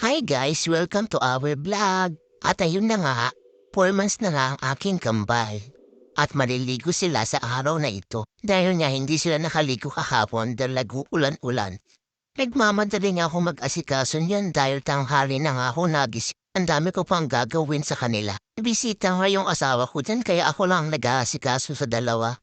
Hi guys! Welcome to our vlog. At ayun na nga, 4 months na nga ang aking kambal. At maliligo sila sa araw na ito. Dahil nga hindi sila nakaligo kahapon dahil nag-uulan-ulan. Nagmamadali nga ako mag-asikaso niyan dahil tanghali na nga ako nagising. Ang dami ko pang gagawin sa kanila. Bisita nga yung asawa ko dyan kaya ako lang nag-aasikaso sa dalawa.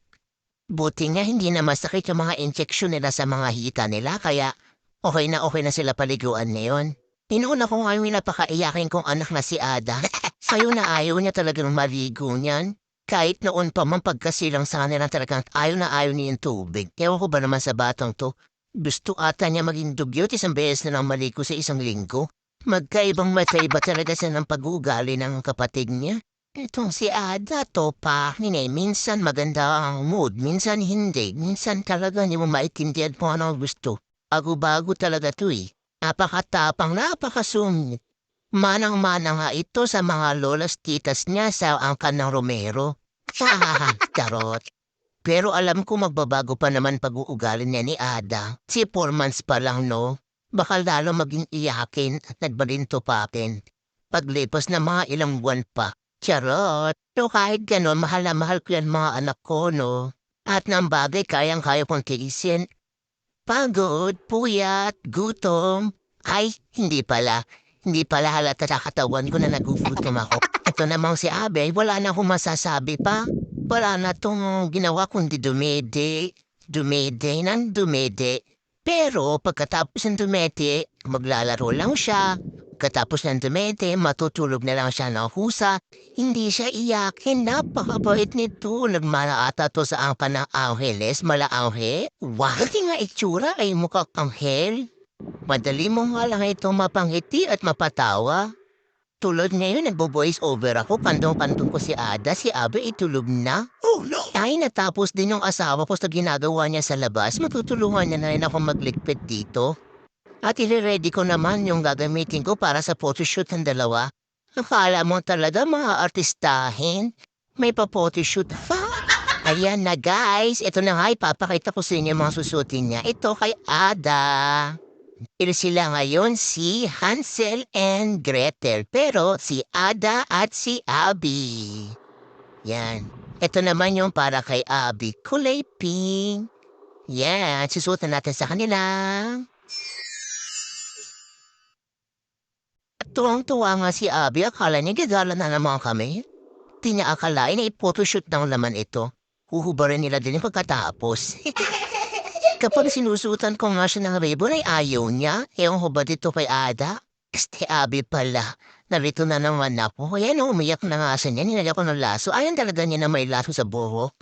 Buti nga hindi na masakit yung mga injeksyon nila sa mga hita nila kaya okay na sila paliguan ngayon. Inuuna ko nga yung napakaiyakin kong anak na si Ada. Sayo na ayaw niya talagang maligo niyan. Kahit noon pa man pagkasilang sa kanila talagang ayaw niya yung tubig. Ewan ko ba naman sa batang to. Gusto ata niya maging dugyot isang beses na lang maligo sa isang linggo. Magkaibang talaga siya ng pag-uugali ng kapatid niya. Itong si Ada to pa, minsan maganda ang mood, minsan hindi, minsan talaga hindi mo maintindihan kung ano ang gusto. Bago-bago talaga to eh. Napakatapang, napakasungit. Manang-mana nga ito sa mga lolas titas niya sa angkan ng Romero. Charot. Pero alam ko magbabago pa naman pag-uugali niya ni Ada. Si 4 months pa lang no. Baka lalo maging iyakin at nagbalinto pa akin. Paglipas na mga ilang buwan pa. Charot. So kahit ganon, mahal na mahal ko yan mga anak ko no. At ng bagay kayang-kaya kong tiisin. Pagod, puyat, gutom. Ay, hindi pala. Hindi pala halata sa katawan ko na nagugutom ako. Ito namang si Abe, wala na akong masasabi pa. Wala na tong ginawa kundi dumede. Dumede ng dumede. Pero pagkatapos ng dumede, maglalaro lang siya. Pagkatapos ng dumede, matutulog na lang siya ng husa. Hindi siya iyakin. Napakabait nito. Nagmana ata to sa angka ng Angeles. Mala Angel. Wow, hindi nga itsura ay mukhang anghel. Madali mo nga lang ito mapangiti at mapatawa. Tulad ngayon, nagbo-voice over ako. Kantong-kantong ko si Ada, si Abe itulog na. Oh no! Ay, natapos din yung asawa ko sa ginagawa niya sa labas. Matutulungan niya na rin ako magligpit dito. Atire-ready ko naman yung gagamitin ko para sa photoshoot ng dalawa. Akala mo talaga mga artistahin? May pa-photoshoot pa? Ayan na guys, ito na nga ipapakita ko sa inyo mga susutin niya. Ito kay Ada. Sila ngayon si Hansel and Gretel, pero si Ada at si Abby. Yan. Ito naman yung para kay Abby, kulay pink. Yan, susuotin natin sa kanila. Tuwang-tuwa nga si Abby, akala niya gagala na naman kami. Di niya akalain na i-photoshoot ng laman ito. Huhubarin nila din yung pagkatapos. Kapag sinusutan ko nga siya ng ribbon ay ayaw niya. Ewan ko ba dito kay Ada? Este Abby pala. Narito na naman ako. Ayan umiyak na nga siya niya. Nilagyan ko ng laso. Ayan talaga niya na may laso sa buhok.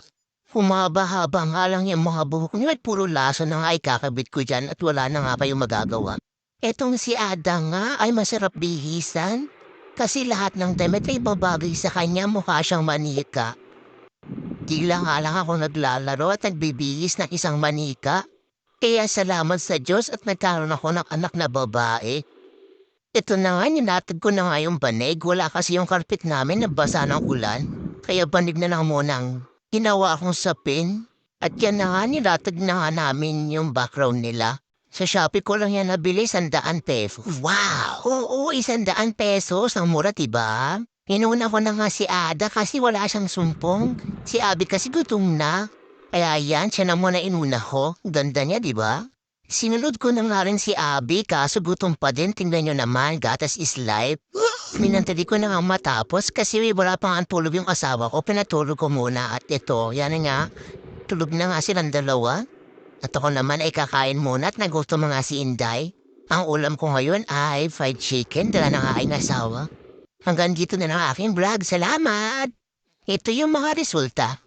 Humaba-haba nga lang yung mga buhok niya at puro laso na nga ikakabit ko dyan at wala na nga kayong magagawa. Etong si Ada nga ay masarap bihisan. Kasi lahat ng damit ay babagay sa kanya mukha siyang manika. Tila nga lang ako naglalaro at nagbibihis ng isang manika. Kaya salamat sa Diyos at nagkaroon ako ng anak na babae. Ito na nga, ninatag ko na nga yung banig. Wala kasi yung karpet namin nabasa ng ulan. Kaya banig na lang munang ginawa akong sapin. At yan na nga, nilatag na nga namin yung background nila. Sa Shopee ko lang yan nabili, 100 pesos. Wow! Oo, 100 pesos. Ang mura, diba? Inuna ko na nga si Ada kasi wala siyang sumpong. Si Abby kasi gutom na. Kaya yan, siya na muna inuna ko. Ganda niya, di ba? Sinunod ko na nga rin si Abby kaso gutom pa din. Tingnan nyo naman, gatas is life. Minantali ko na nga matapos kasi wala pa nga tulog yung asawa ko. Pinatulog ko muna at ito, yan nga. Tulog na nga silang dalawa. At ako naman ay kakain muna at nagutom nga si Inday. Ang ulam ko ngayon ay fried chicken. Dala na nga aking asawa. Hanggang dito na lang aking vlog. Salamat! Ito yung mga resulta.